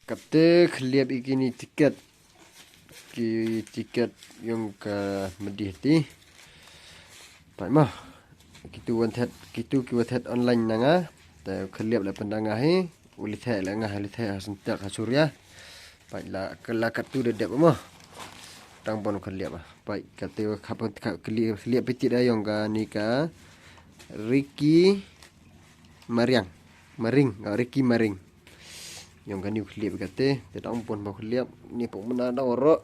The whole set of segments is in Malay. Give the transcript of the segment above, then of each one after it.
Kata kliap ikini tiket yang ka Byndihati. Tak mah. Kitu kiwathat online nanga. Ta kliap la pandanga he. Uli thai la ngah sentak surya. Pai la kelakat tu dedap mah. Tang pon kliap ah. Pai kata kliap petit dah yang ka ni ka Ricky Ricky Maring. Yang kan ni kliap kata, tidak ampun mau kliap ni pun mana dah orang.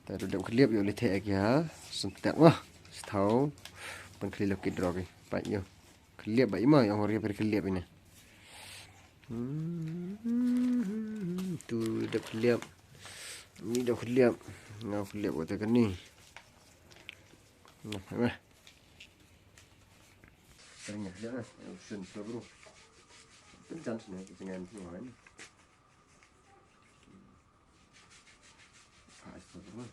Tak ada kliap yo lete aja, sentak mah, tahu pengkliap kidro ke, baik yo. Kliap baik mah yang orang berkliap ini. Tu dah kliap, ni dah kliap, ngau kliap kata kan ni. Nah, tanya dia, option bro. Pencan sini dengan semua ini. Astagfirullah.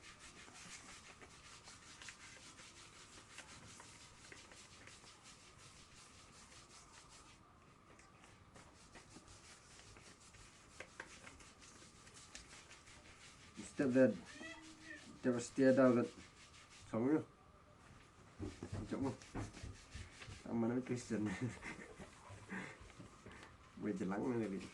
Instead that there was tiada that sama yo. Macam mana Kristen. Jelang ni.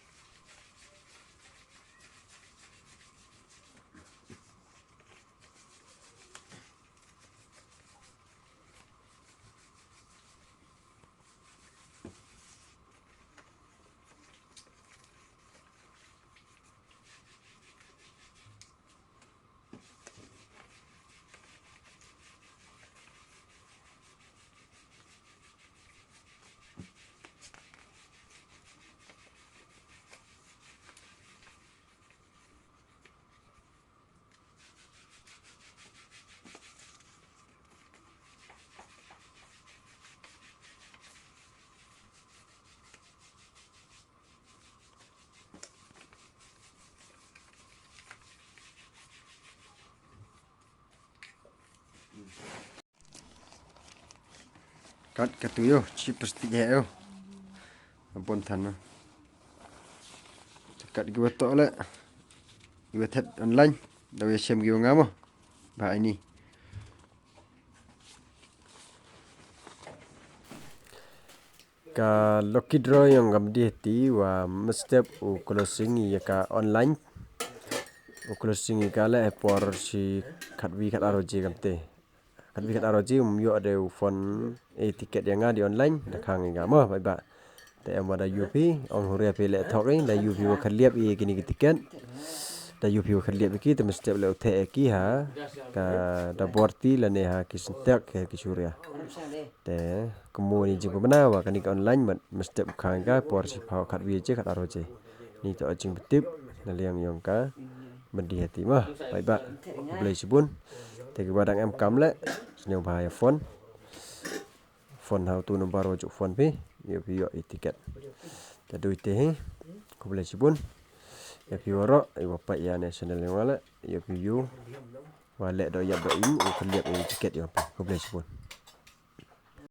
Kat katu yo, chip pasti yo. Ampun tan. Kat gua tok la. Gua tat online. Dah sem gua ngamo. Baje ini. Ka lokidro yang Byndihati wa mestep u closing ya ka online. U closing ka la por si khatwi khat aroji kamte. Khatwi khat aroji yo ada phone tiket yang di online da khang ga mo bai ba. Ta amada UP ong hore pe le thok la UP wa khaliap i kini tiket. Da UP wa khaliap ki te mestep le the ki ha ka da borti la ne ha ki sentak ki surya. Te kemu ni jing pemana wa kani online mestep khang ga por si phau khatwi je khat aroji. Ni to jing betip na liang yong ka Byndihati mah bai ba. Boleh sibun. Te ki badang em kam le senyum bahaya phone. Phone how tu nombor ojuk phone pe yo tiket. Jadi itu ko boleh sibun. Ya pi waro ai bapak ya national yang wala yo wale do ya ba in ko liap tiket yo ko boleh sibun.